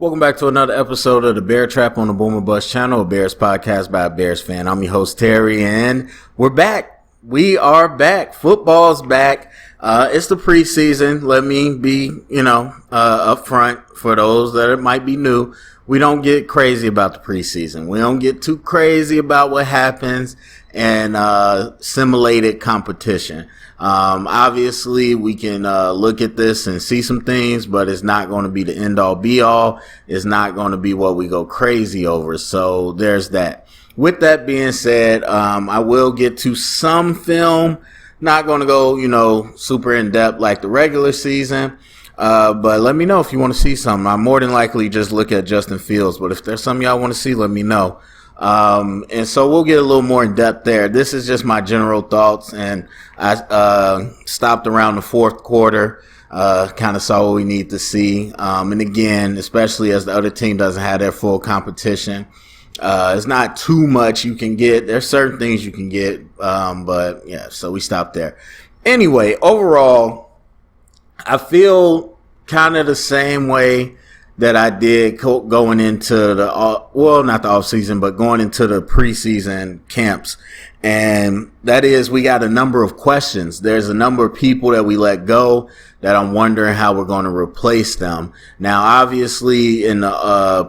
Welcome back to another episode of the Bear Trap on the Boomer Bust channel, a Bears podcast by a Bears fan. I'm your host, Terry, and we're back. We are back. Football's back. It's the preseason. Let me be, up front for those that it might be new. We don't get crazy about the preseason. We don't get too crazy about what happens and simulated competition. Obviously, we can look at this and see some things, but it's not going to be the end-all, be-all. It's not going to be what we go crazy over. So there's that. With that being said, I will get to some film. Not going to go, super in-depth like the regular season. But let me know if you want to see something. I more than likely just look at Justin Fields. But if there's something y'all want to see, let me know. And so we'll get a little more in depth there. This is just my general thoughts, and I stopped around the fourth quarter, kind of saw what we need to see. And again, especially as the other team doesn't have their full competition, it's not too much you can get. There's certain things you can get, but yeah, so we stopped there. Anyway, overall, I feel kind of the same way that I did going into the, not the off season, but going into the preseason camps. And that is, we got a number of questions. There's a number of people that we let go that I'm wondering how we're going to replace them. Now, obviously, in the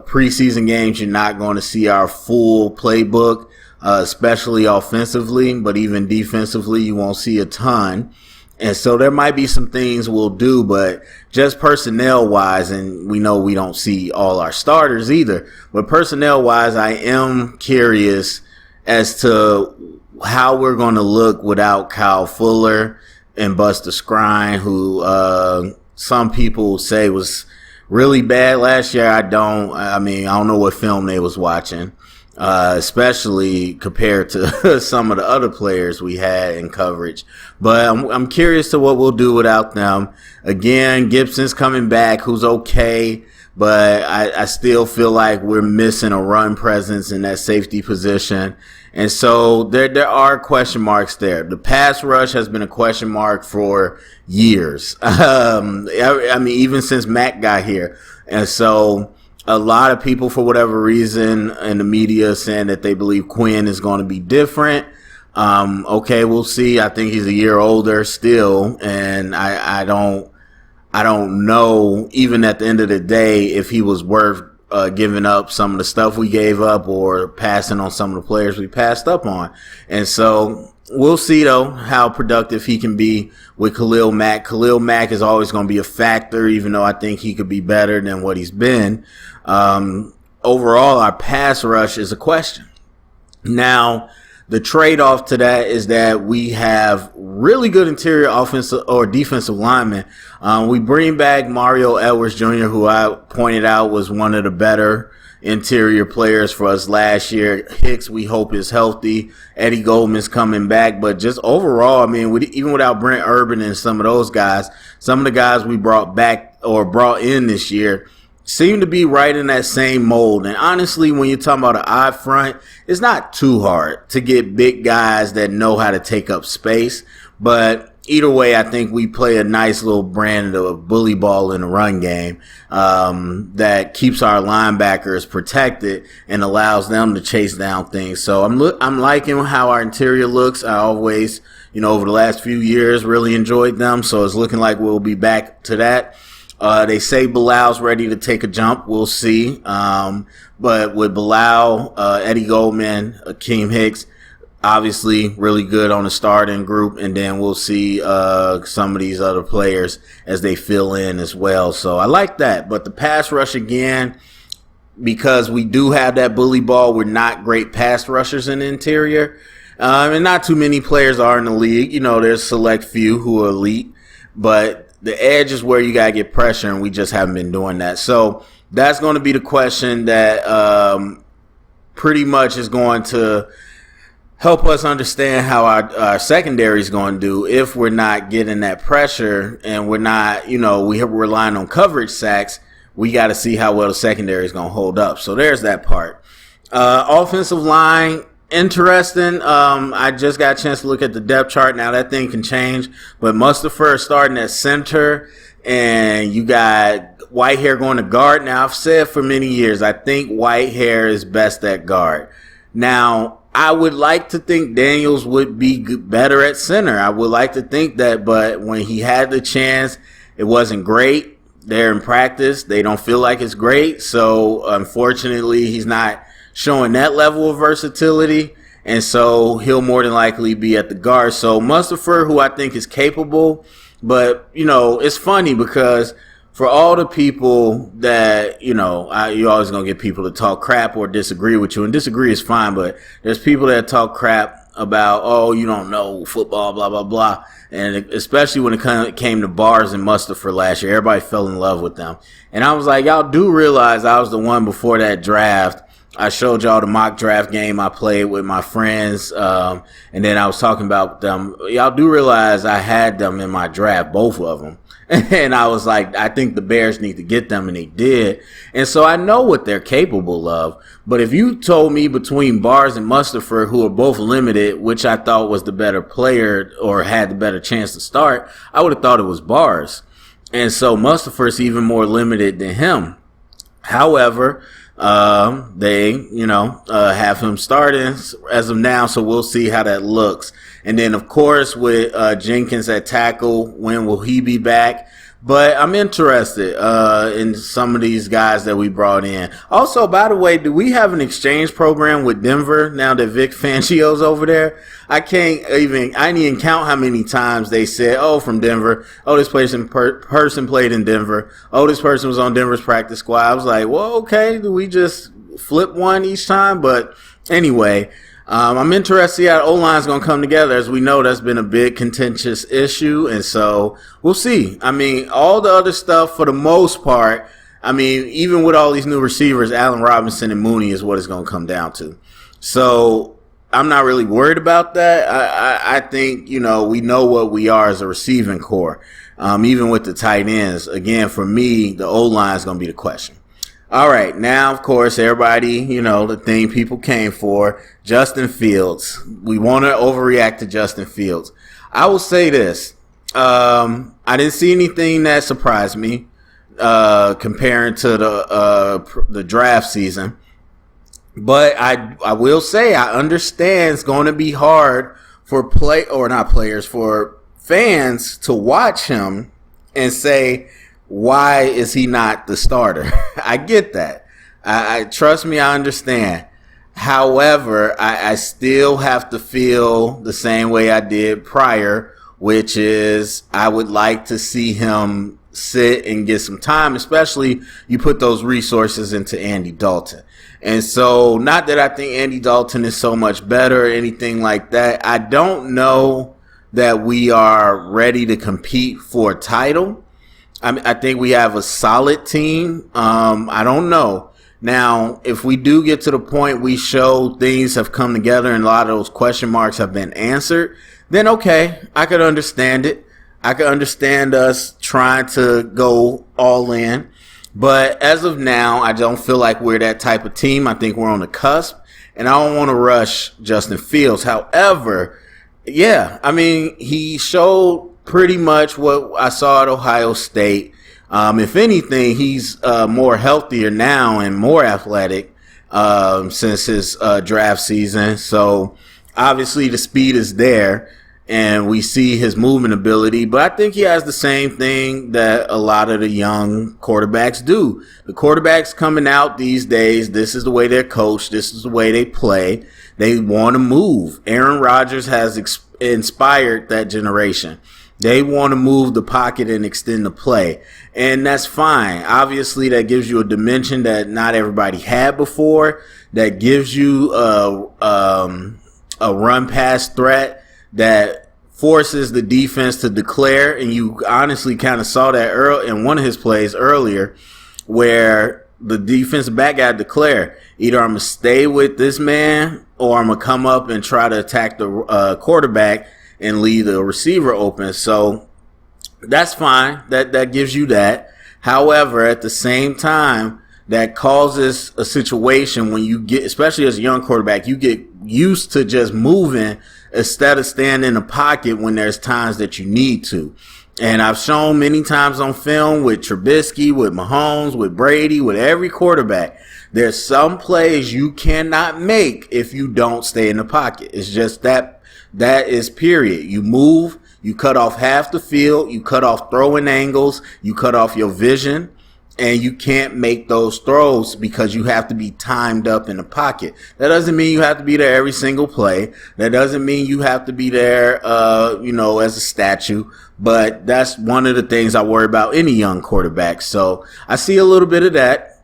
preseason games, you're not going to see our full playbook, especially offensively, but even defensively, you won't see a ton. And so there might be some things we'll do, but just personnel-wise, and we know we don't see all our starters either, but personnel-wise, I am curious as to how we're going to look without Kyle Fuller and Buster Skrine, who some people say was really bad last year. I don't know what film they was watching. Especially compared to some of the other players we had in coverage. But I'm curious to what we'll do without them. Again, Gibson's coming back, who's okay, but I still feel like we're missing a run presence in that safety position. And so there are question marks there. The pass rush has been a question mark for years. Even since Matt got here. And so a lot of people, for whatever reason, in the media saying that they believe Quinn is going to be different. Okay, we'll see. I think he's a year older still, and I don't know, even at the end of the day, if he was worth giving up some of the stuff we gave up or passing on some of the players we passed up on. And so we'll see, though, how productive he can be with Khalil Mack. Khalil Mack is always going to be a factor, even though I think he could be better than what he's been. Overall, our pass rush is a question. Now, the trade-off to that is that we have really good interior offensive or defensive linemen. We bring back Mario Edwards Jr., who I pointed out was one of the better interior players for us last year. Hicks, we hope, is healthy. Eddie Goldman's coming back. But just overall, even without Brent Urban and some of those guys, some of the guys we brought back or brought in this year seem to be right in that same mold. And honestly, when you're talking about an odd front, it's not too hard to get big guys that know how to take up space. But either way, I think we play a nice little brand of bully ball in the run game that keeps our linebackers protected and allows them to chase down things. So I'm liking how our interior looks. I always, over the last few years, really enjoyed them. So it's looking like we'll be back to that. They say Bilal's ready to take a jump. We'll see. But with Bilal, Eddie Goldman, Akeem Hicks, obviously really good on the starting group. And then we'll see some of these other players as they fill in as well. So I like that. But the pass rush, again, because we do have that bully ball, we're not great pass rushers in the interior. And not too many players are in the league. There's a select few who are elite. But the edge is where you got to get pressure, and we just haven't been doing that. So that's going to be the question that pretty much is going to help us understand how our secondary is going to do if we're not getting that pressure and we're not, we're relying on coverage sacks. We got to see how well the secondary is going to hold up. So there's that part. Offensive line, interesting. I just got a chance to look at the depth chart. Now that thing can change, but Mustafa is starting at center, and you got Whitehair going to guard. Now, I've said for many years, I think Whitehair is best at guard. Now, I would like to think Daniels would be better at center. I would like to think that, but when he had the chance, it wasn't great. They're in practice. They don't feel like it's great. So, unfortunately, he's not showing that level of versatility. And so he'll more than likely be at the guard. So Mustipher, who I think is capable, but, it's funny because for all the people that, you're always going to get people to talk crap or disagree with you. And disagree is fine, but there's people that talk crap about, oh, you don't know football, blah, blah, blah. And especially when it came to Bars and Mustipher last year, everybody fell in love with them. And I was like, y'all do realize I was the one before that draft. I showed y'all the mock draft game I played with my friends, and then I was talking about them. Y'all do realize I had them in my draft, both of them. And I was like, I think the Bears need to get them, and they did. And so I know what they're capable of. But if you told me between Bars and Mustipher, who are both limited, which I thought was the better player or had the better chance to start, I would have thought it was Bars. And so Mustipher's even more limited than him. However, they, have him starting as of now, so we'll see how that looks. And then, of course, with Jenkins at tackle, when will he be back? But I'm interested in some of these guys that we brought in. Also, by the way, do we have an exchange program with Denver now that Vic Fangio's over there? I didn't even count how many times they said, oh, from Denver. Oh, this person played in Denver. Oh, this person was on Denver's practice squad. I was like, well, okay, do we just flip one each time? But anyway, I'm interested to see how the O-line's going to come together. As we know, that's been a big contentious issue, and so we'll see. I mean, all the other stuff, for the most part, even with all these new receivers, Allen Robinson and Mooney is what it's going to come down to. So I'm not really worried about that. I think, we know what we are as a receiving core, even with the tight ends. Again, for me, the O-line is going to be the question. All right, now, of course, everybody, the thing people came for, Justin Fields. We want to overreact to Justin Fields. I will say this. I didn't see anything that surprised me comparing to the draft season. But I will say I understand it's going to be hard for for fans to watch him and say, why is he not the starter? I get that. I trust me, I understand. However, I still have to feel the same way I did prior, which is I would like to see him sit and get some time, especially you put those resources into Andy Dalton. And so, not that I think Andy Dalton is so much better or anything like that. I don't know that we are ready to compete for a title. I think we have a solid team. I don't know. Now, if we do get to the point we show things have come together and a lot of those question marks have been answered, then okay, I could understand it. I could understand us trying to go all in. But as of now, I don't feel like we're that type of team. I think we're on the cusp, and I don't want to rush Justin Fields. However, he showed pretty much what I saw at Ohio State. If anything, he's more healthier now and more athletic since his draft season. So obviously the speed is there, and we see his movement ability. But I think he has the same thing that a lot of the young quarterbacks do. The quarterbacks coming out these days, this is the way they're coached. This is the way they play. They want to move. Aaron Rodgers has inspired that generation. They want to move the pocket and extend the play, and that's fine. Obviously, that gives you a dimension that not everybody had before. That gives you a run-pass threat that forces the defense to declare, and you honestly kind of saw that in one of his plays earlier where the defensive back got to declare, either I'm going to stay with this man or I'm going to come up and try to attack the quarterback and leave the receiver open. So that's fine. That gives you that. However, at the same time, that causes a situation when you get, especially as a young quarterback, you get used to just moving instead of standing in the pocket when there's times that you need to. And I've shown many times on film with Trubisky, with Mahomes, with Brady, with every quarterback, there's some plays you cannot make if you don't stay in the pocket. It's just that is period. You move, you cut off half the field, you cut off throwing angles, you cut off your vision, and you can't make those throws because you have to be timed up in the pocket. That doesn't mean you have to be there every single play. That doesn't mean you have to be there, as a statue. But that's one of the things I worry about any young quarterback. So I see a little bit of that.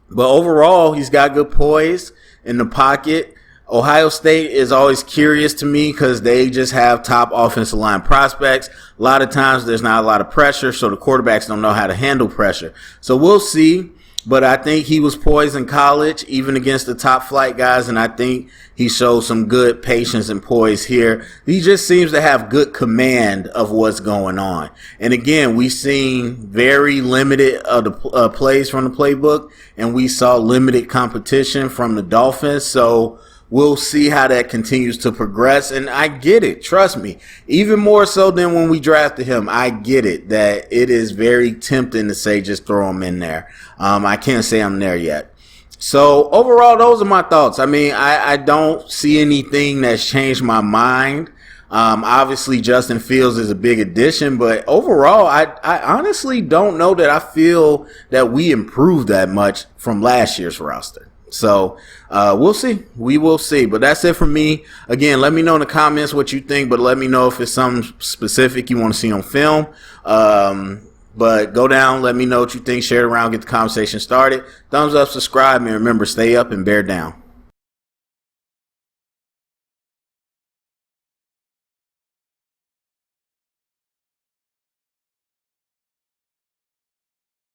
But overall, he's got good poise in the pocket. Ohio State is always curious to me because they just have top offensive line prospects. A lot of times there's not a lot of pressure, so the quarterbacks don't know how to handle pressure. So we'll see, but I think he was poised in college, even against the top flight guys, and I think he showed some good patience and poise here. He just seems to have good command of what's going on. And again, we've seen very limited of the plays from the playbook, and we saw limited competition from the Dolphins, so we'll see how that continues to progress. And I get it. Trust me. Even more so than when we drafted him, I get it that it is very tempting to say just throw him in there. I can't say I'm there yet. So overall, those are my thoughts. I mean, I don't see anything that's changed my mind. Obviously, Justin Fields is a big addition, but overall, I honestly don't know that I feel that we improved that much from last year's roster. So we'll see. We will see. But that's it for me. Again, let me know in the comments what you think, but let me know if it's something specific you want to see on film. But go down, let me know what you think, share it around, get the conversation started. Thumbs up, subscribe, and remember, stay up and bear down.